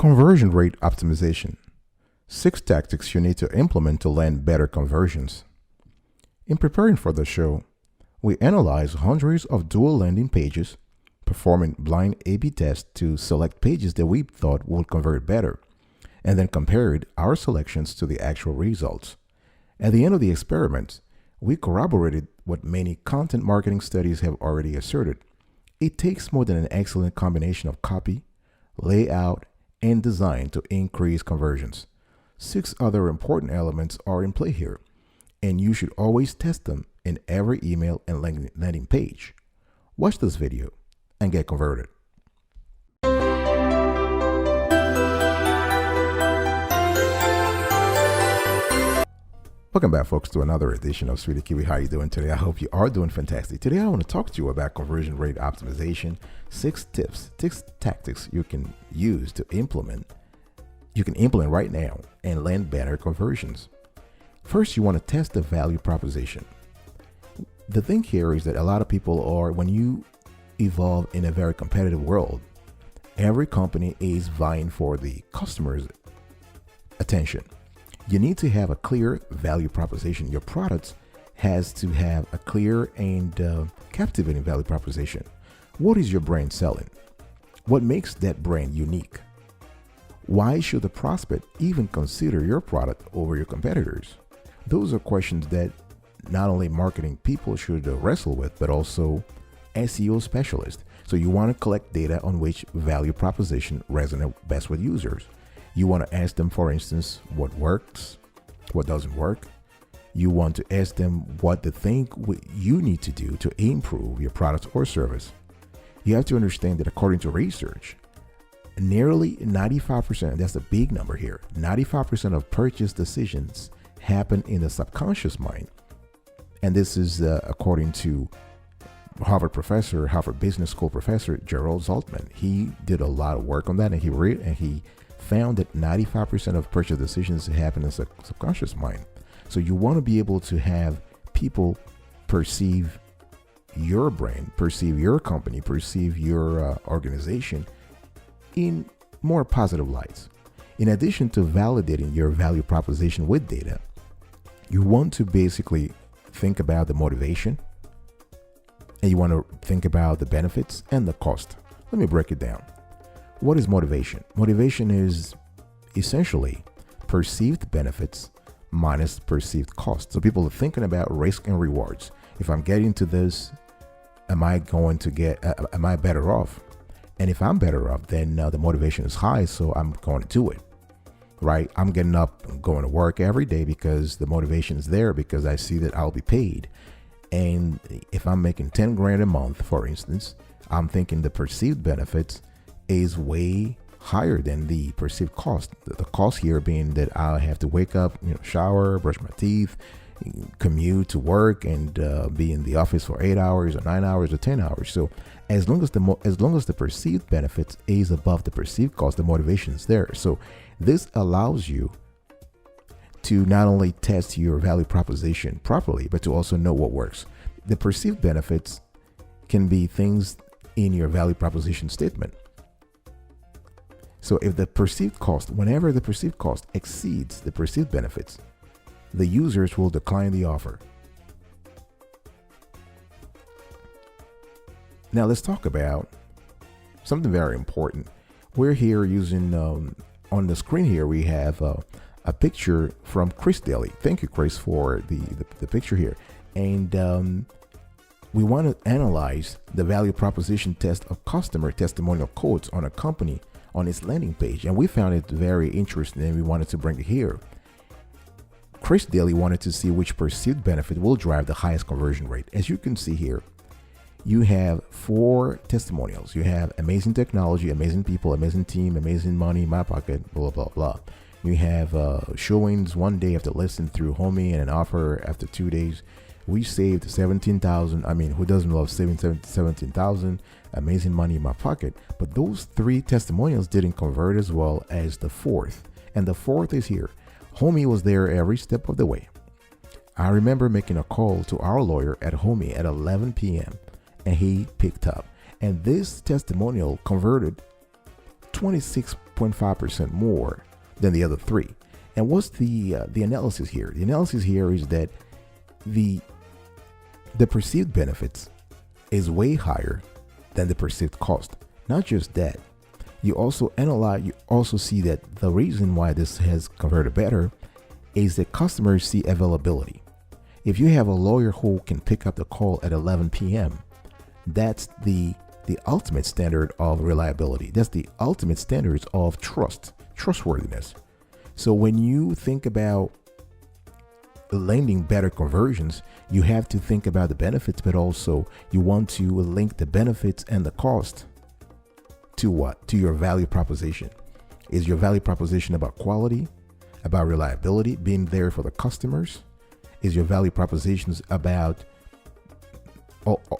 Conversion rate optimization. 6 tactics you need to implement to land better conversions. In preparing for the show, we analyzed hundreds of dual landing pages, performing blind A/B tests to select pages that we thought would convert better, and then compared our selections to the actual results. At the end of the experiment, we corroborated what many content marketing studies have already asserted. It takes more than an excellent combination of copy, layout, and design to increase conversions. 6 other important elements are in play here, and you should always test them in every email and landing page. Watch this video and get converted. Welcome back, folks, to another edition of Sweetie Kiwi. How are you doing today? I hope you are doing fantastic. Today, I want to talk to you about conversion rate optimization. 6 tips, 6 tactics you can use to implement. You can implement right now and land better conversions. First, you want to test the value proposition. The thing here is that a lot of people are, when you evolve in a very competitive world, every company is vying for the customer's attention. You need to have a clear value proposition. Your product has to have a clear and captivating value proposition. What is your brand selling? What makes that brand unique? Why should the prospect even consider your product over your competitors? Those are questions that not only marketing people should wrestle with, but also SEO specialists. So you want to collect data on which value proposition resonates best with users. You want to ask them, for instance, what works, what doesn't work. You want to ask them what they think you need to do to improve your product or service. You have to understand that according to research, nearly 95%, that's a big number here, 95% of purchase decisions happen in the subconscious mind. And this is according to Harvard Business School professor Gerald Zaltman. He did a lot of work on that, and he found that 95% of purchase decisions happen in the subconscious mind. So you want to be able to have people perceive your brand, perceive your company, perceive your organization in more positive lights. In addition to validating your value proposition with data, you want to basically think about the motivation, and you want to think about the benefits and the cost. Let me break it down. What is motivation? Motivation is essentially perceived benefits minus perceived cost. So people are thinking about risk and rewards. If I'm getting to this, am I better off? And if I'm better off, then the motivation is high, so I'm going to do it, right? I'm getting up and going to work every day because the motivation is there, because I see that I'll be paid. And if I'm making 10 grand a month, for instance, I'm thinking the perceived benefits is way higher than the perceived cost. The cost here being that I have to wake up, shower, brush my teeth, commute to work, and be in the office for 8 hours or 9 hours or 10 hours. So as long as the perceived benefits is above the perceived cost, the motivation is there. So this allows you to not only test your value proposition properly, but to also know what works. The perceived benefits can be things in your value proposition statement. So if whenever the perceived cost exceeds the perceived benefits, the users will decline the offer. Now let's talk about something very important. We're here using, on the screen here, we have a picture from Chris Daly. Thank you, Chris, for the picture here. And we want to analyze the value proposition test of customer testimonial quotes on a company on its landing page. And we found it very interesting, and we wanted to bring it here. Chris Daly wanted to see which perceived benefit will drive the highest conversion rate. As you can see here, you have 4 testimonials. You have amazing technology, amazing people, amazing team, amazing money in my pocket, blah, blah, blah. You have showings 1 day after listing through Homey and an offer after 2 days. We saved 17,000. I mean, who doesn't love saving 17,000? Amazing money in my pocket. But those 3 testimonials didn't convert as well as the 4th. And the 4th is here. Homey was there every step of the way. I remember making a call to our lawyer at Homey at 11 p.m. and he picked up. And this testimonial converted 26 8.5% more than the other three. And what's the analysis here? The analysis here is that the perceived benefits is way higher than the perceived cost. Not just that, you also analyze, you also see that the reason why this has converted better is that customers see availability. If you have a lawyer who can pick up the call at 11 p.m., that's the ultimate standard of reliability. That's the ultimate standards of trustworthiness. So when you think about lending better conversions, you have to think about the benefits, but also you want to link the benefits and the cost to what? To your value proposition. Is your value proposition about quality, about reliability, being there for the customers? Is your value propositions about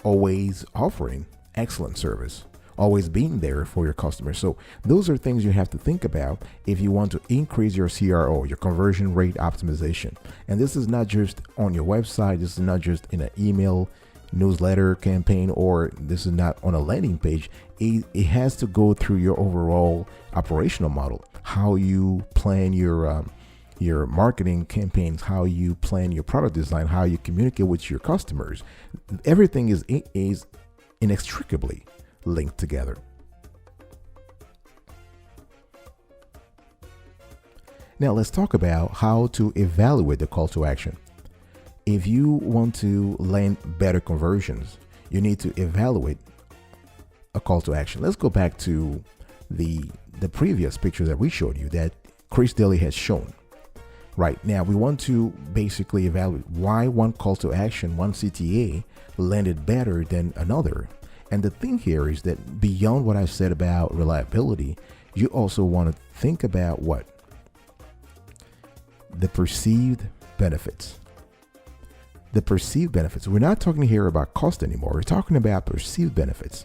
always offering excellent service, always being there for your customers? So those are things you have to think about if you want to increase your CRO, your conversion rate optimization. And this is not just on your website. This is not just in an email newsletter campaign, or this is not on a landing page. It has to go through your overall operational model, how you plan your marketing campaigns, how you plan your product design, how you communicate with your customers. Everything is inextricably linked together. Now let's talk about how to evaluate the call to action. If you want to land better conversions, you need to evaluate a call to action. Let's go back to the previous picture that we showed you that Chris Daly has shown. Right now, we want to basically evaluate why one call to action, one CTA, landed better than another. And the thing here is that beyond what I said about reliability, you also want to think about what? The perceived benefits. The perceived benefits. We're not talking here about cost anymore. We're talking about perceived benefits.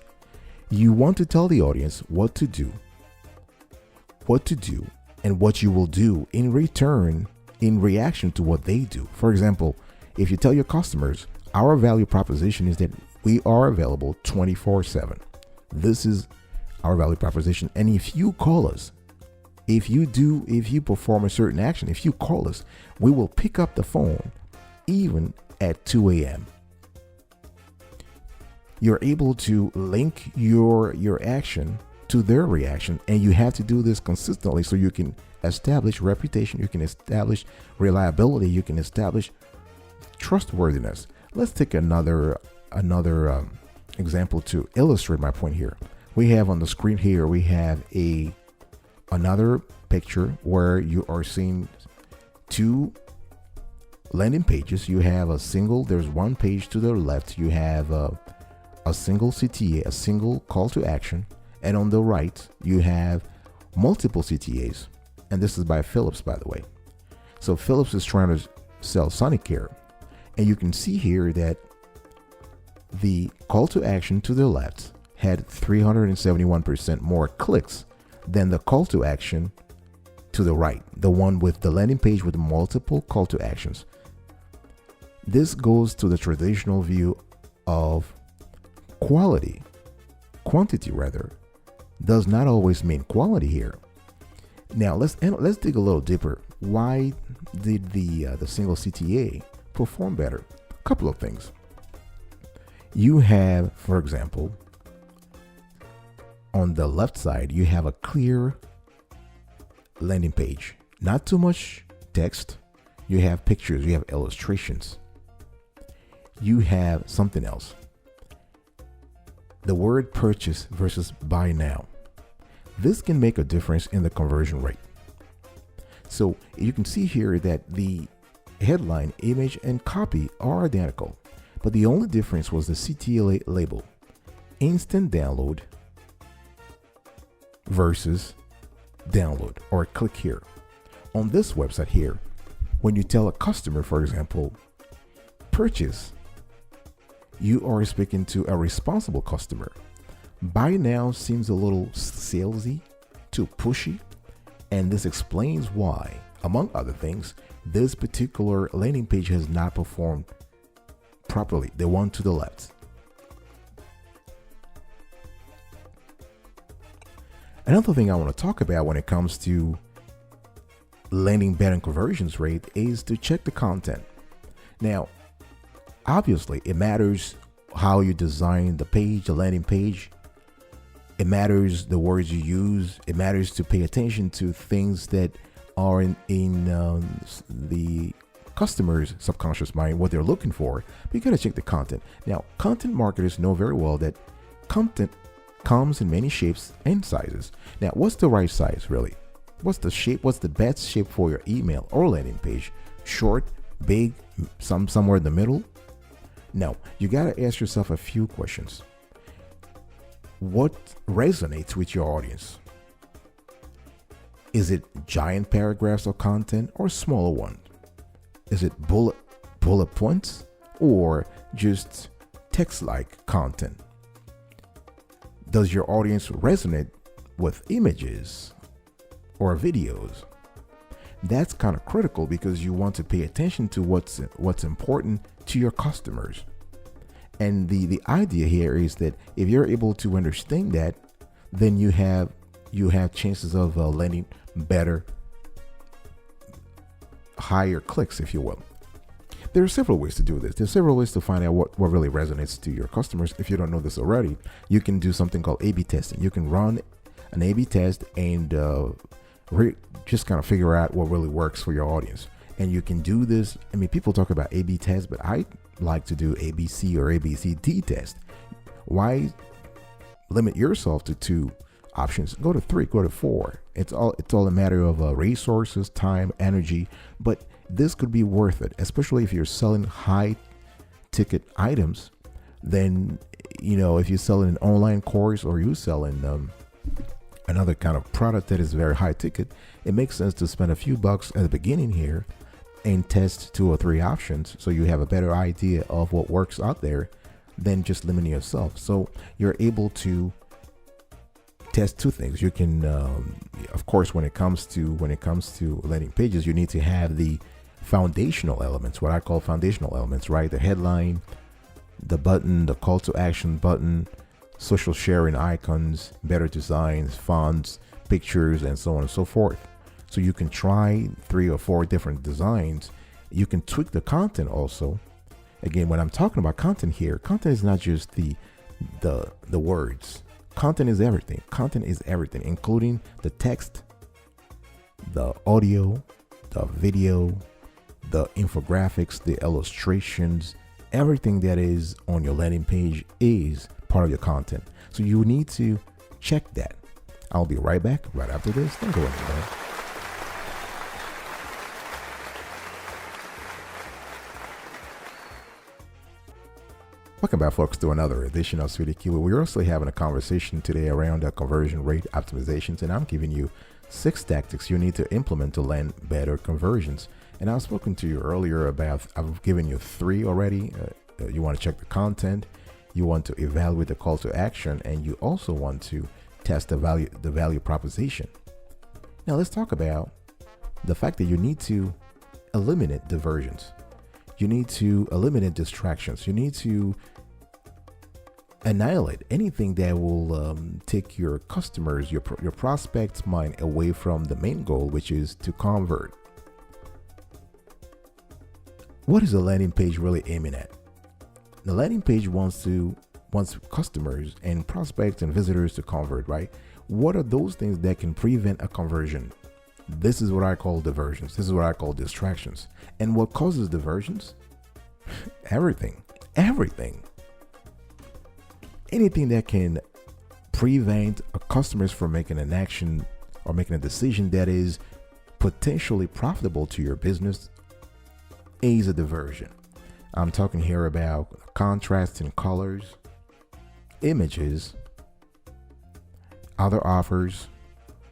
You want to tell the audience what to do, and what you will do in return, in reaction to what they do. For example, if you tell your customers, our value proposition is that we are available 24/7. This is our value proposition. And if you call us, if you perform a certain action, if you call us, we will pick up the phone even at 2 a.m. You're able to link your action to their reaction, and you have to do this consistently so you can establish reputation, you can establish reliability, you can establish trustworthiness. Let's take another example to illustrate my point here. We have on the screen here, we have another picture where you are seeing two landing pages. You have there's one page to the left, you have a single CTA, a single call to action, and on the right you have multiple CTAs. And this is by Philips, by the way. So Philips is trying to sell Sonicare, and you can see here that the call to action to the left had 371% more clicks than the call to action to the right, the one with the landing page with multiple call to actions. This goes to the traditional view of quantity rather, does not always mean quality here. Now let's dig a little deeper. Why did the single CTA perform better? A couple of things. You have, for example, on the left side, you have a clear landing page, not too much text. You have pictures, you have illustrations. You have something else. The word purchase versus buy now. This can make a difference in the conversion rate. So you can see here that the headline, image, and copy are identical, but the only difference was the CTA label. Instant download versus download or click here. On this website here, when you tell a customer, for example, purchase, you are speaking to a responsible customer. Buy now seems a little salesy, too pushy, and this explains why, among other things, this particular landing page has not performed properly, the one to the left. Another thing I want to talk about when it comes to landing better conversions rate is to check the content. Now, obviously, it matters how you design the page, the landing page. It matters the words you use. It matters to pay attention to things that are in the customer's subconscious mind, what they're looking for. But you got to check the content. Now, content marketers know very well that content comes in many shapes and sizes. Now, what's the right size really? What's the shape? What's the best shape for your email or landing page? Short, big, somewhere in the middle? No, you got to ask yourself a few questions. What resonates with your audience? Is it giant paragraphs of content or smaller ones? Is it bullet points or just text-like content? Does your audience resonate with images or videos? That's kind of critical because you want to pay attention to what's important to your customers. And the idea here is that if you're able to understand that, then you have chances of landing better, higher clicks, if you will. There are several ways to do this. There's several ways to find out what really resonates to your customers. If you don't know this already, you can do something called A/B testing. You can run an A/B test and just kind of figure out what really works for your audience. And you can do this. I mean, people talk about A/B tests, but I like to do ABC or ABCD test. Why limit yourself to 2 options? Go to 3, go to 4. It's all a matter of resources, time, energy, but this could be worth it, especially if you're selling high ticket items. Then, if you sell an online course or you sell in another kind of product that is very high ticket, it makes sense to spend a few bucks at the beginning here and test 2 or 3 options so you have a better idea of what works out there than just limiting yourself. So you're able to test 2 things. You can, of course, when it comes to landing pages, you need to have the foundational elements, what I call foundational elements, right? The headline, the button, the call to action button, social sharing icons, better designs, fonts, pictures, and so on and so forth. So you can try 3 or 4 different designs. You can tweak the content also. Again, when I'm talking about content here, content is not just the words. Content is everything. Content is everything, including the text, the audio, the video, the infographics, the illustrations. Everything that is on your landing page is part of your content. So you need to check that. I'll be right back right after this. Don't go anywhere. Welcome back, folks, to another edition of Sweetie Kiwi. We're also having a conversation today around conversion rate optimizations, and I'm giving you 6 tactics you need to implement to land better conversions. And I've spoken to you earlier about, I've given you 3 already. You want to check the content, you want to evaluate the call to action, and you also want to test the value proposition. Now let's talk about the fact that you need to eliminate diversions. You need to eliminate distractions. You need to annihilate anything that will take your customers, your prospects' mind away from the main goal, which is to convert. What is a landing page really aiming at? The landing page wants customers and prospects and visitors to convert, right? What are those things that can prevent a conversion? This is what I call diversions. This is what I call distractions. And what causes diversions? Everything. Anything that can prevent a customers from making an action or making a decision that is potentially profitable to your business is a diversion. I'm talking here about contrast in colors, images, other offers,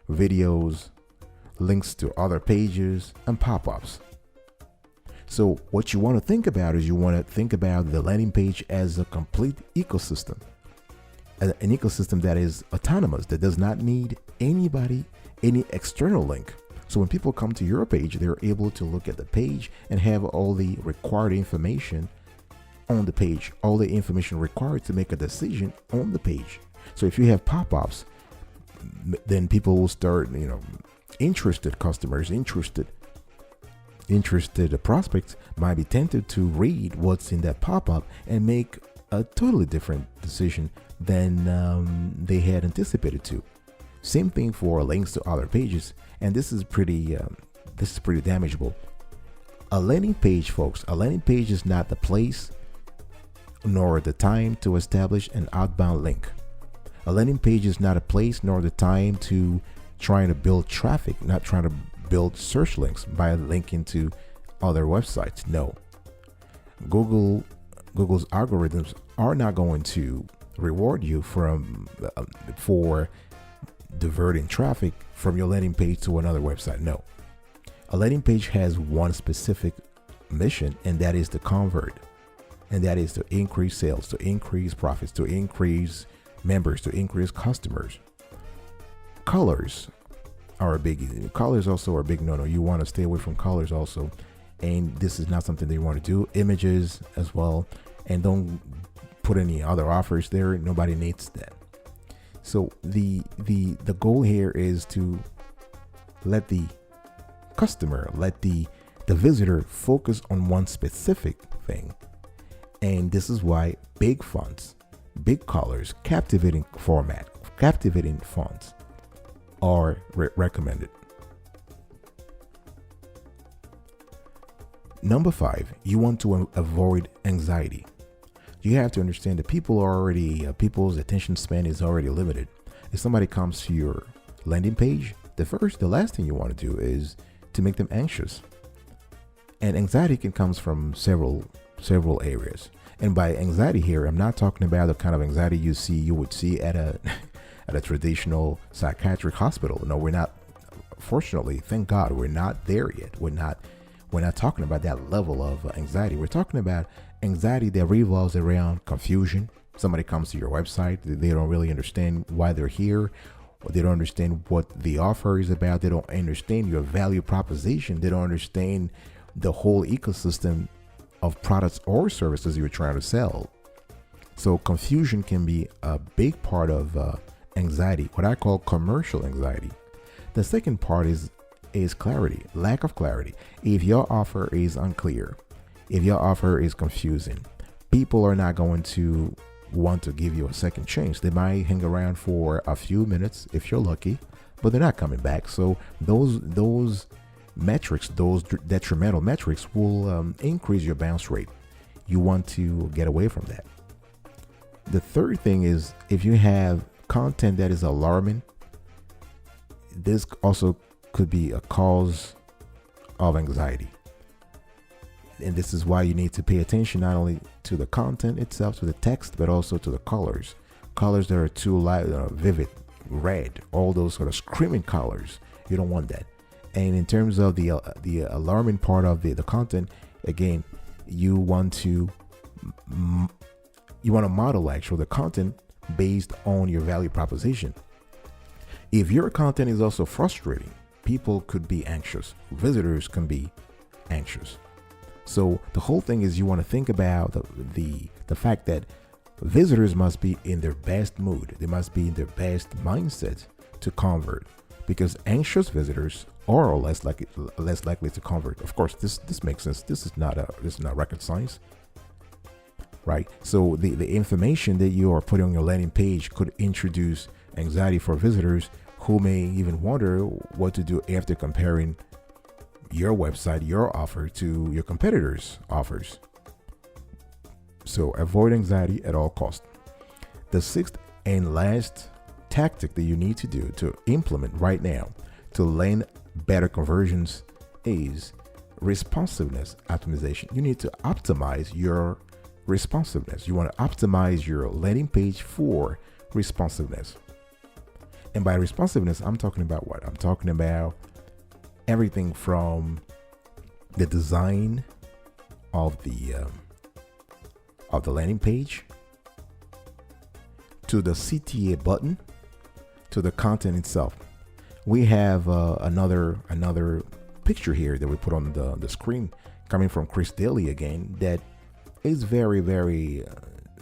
videos, links to other pages, and pop-ups. So what you want to think about is you want to think about the landing page as a complete ecosystem, an ecosystem that is autonomous, that does not need anybody, any external link. So when people come to your page, they're able to look at the page and have all the required information on the page, all the information required to make a decision on the page. So if you have pop-ups, then people will start, interested customers, interested prospects might be tempted to read what's in that pop-up and make a totally different decision than they had anticipated to. Same thing for links to other pages, and this is pretty damageable. A landing page, folks, a landing page is not the place nor the time to establish an outbound link. A landing page is not a place nor the time to trying to build traffic, not trying to build search links by linking to other websites. No. Google's algorithms are not going to reward you for diverting traffic from your landing page to another website. No. A landing page has one specific mission, and that is to convert, and that is to increase sales, to increase profits, to increase members, to increase customers. Colors are a big. Colors also are a big no-no. You want to stay away from colors also, and this is not something that you want to do. Images as well, and don't put any other offers there. Nobody needs that. So the goal here is to let the customer, let the visitor focus on one specific thing. And this is why big fonts, big colors, captivating format, captivating fonts are recommended. Number 5, you want to avoid anxiety. You have to understand that people's attention span is already limited. If somebody comes to your landing page, the last thing you want to do is to make them anxious. And anxiety can come from several areas. And by anxiety here, I'm not talking about the kind of anxiety you would see at a traditional psychiatric hospital. No, we're not. Fortunately, thank God, we're not there yet. We're not talking about that level of anxiety. We're talking about anxiety that revolves around confusion. Somebody comes to your website, they don't really understand why they're here, or they don't understand what the offer is about. They don't understand your value proposition. They don't understand the whole ecosystem of products or services you're trying to sell. So confusion can be a big part of anxiety, what I call commercial anxiety. The second part is clarity, lack of clarity. If your offer is unclear, if your offer is confusing, people are not going to want to give you a second chance. They might hang around for a few minutes if you're lucky, but they're not coming back. So those metrics, those detrimental metrics will increase your bounce rate. You want to get away from that. The third thing is, if you have content that is alarming, this also could be a cause of anxiety. And this is why you need to pay attention not only to the content itself, to the text, but also to the colors. Colors that are too light, vivid, red, all those sort of screaming colors. You don't want that. And in terms of the alarming part of the content, again, you want to model actually the content based on your value proposition. If your content is also frustrating, people could be anxious. Visitors can be anxious. So the whole thing is, you want to think about the fact that visitors must be in their best mood. They must be in their best mindset to convert, because anxious visitors are less likely to convert. Of course, this makes sense. This is not rocket science, right? So the information that you are putting on your landing page could introduce anxiety for visitors, who may even wonder what to do after comparing your website, your offer, to your competitors' offers. So avoid anxiety at all costs. The sixth and last tactic that you need to do to implement right now to land better conversions is responsiveness optimization. You need to optimize your responsiveness. You want to optimize your landing page for responsiveness. And by responsiveness, I'm talking about what? I'm talking about everything from the design of the landing page, to the CTA button, to the content itself. We have another picture here that we put on the screen, coming from Chris Daly again, that is very, very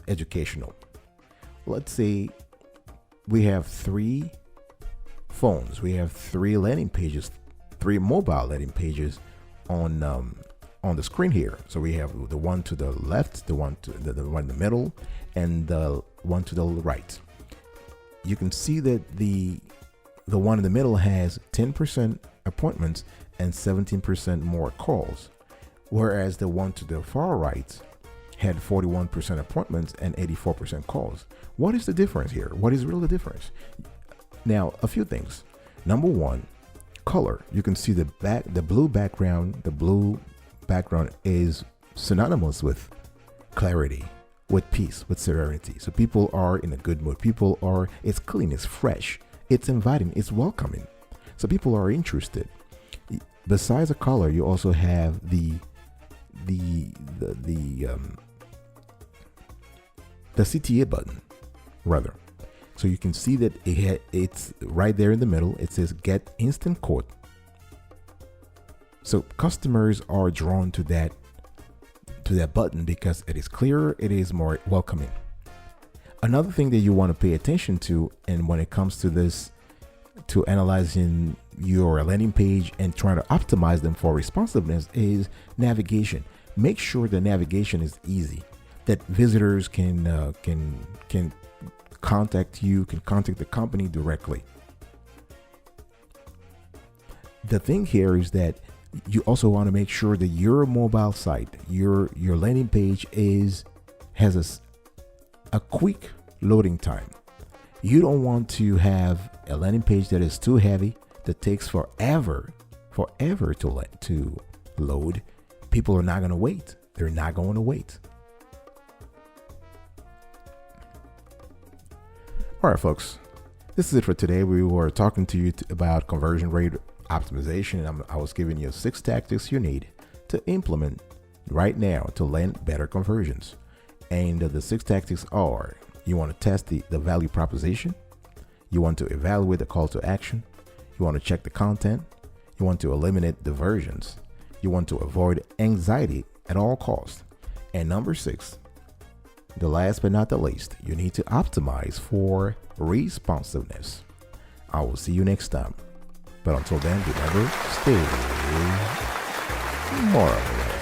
educational. Let's say we have 3 phones. We have 3 landing pages, 3 mobile landing pages on the screen here. So we have the one to the left, the one in the middle, and the one to the right. You can see that the one in the middle has 10% appointments and 17% more calls, whereas the one to the far right had 41% appointments and 84% calls. What is the difference here? What is really the difference? Now, a few things. Number one, color. You can see the blue background. The blue background is synonymous with clarity, with peace, with serenity. So people are in a good mood. It's clean, it's fresh, it's inviting, it's welcoming. So people are interested. Besides the color, you also have the CTA button, rather. So you can see that it's right there in the middle. It says get instant quote. So customers are drawn to that button because it is clearer, it is more welcoming. Another thing that you want to pay attention to, and when it comes to this, to analyzing your landing page and trying to optimize them for responsiveness, is navigation. Make sure the navigation is easy, that visitors can contact you, can contact the company directly. The thing here is that you also want to make sure that your mobile site, your landing page has a quick loading time. You don't want to have a landing page that is too heavy, that takes forever to load. People are not going to wait. They're not going to wait. All right, folks, this is it for today. We were talking to you about conversion rate optimization, and I was giving you 6 tactics you need to implement right now to land better conversions. And the 6 tactics are: you want to test the value proposition, you want to evaluate the call to action, you want to check the content, you want to eliminate diversions, you want to avoid anxiety at all costs, and number 6, the last but not the least, you need to optimize for responsiveness. I will see you next time. But until then, remember, stay moral.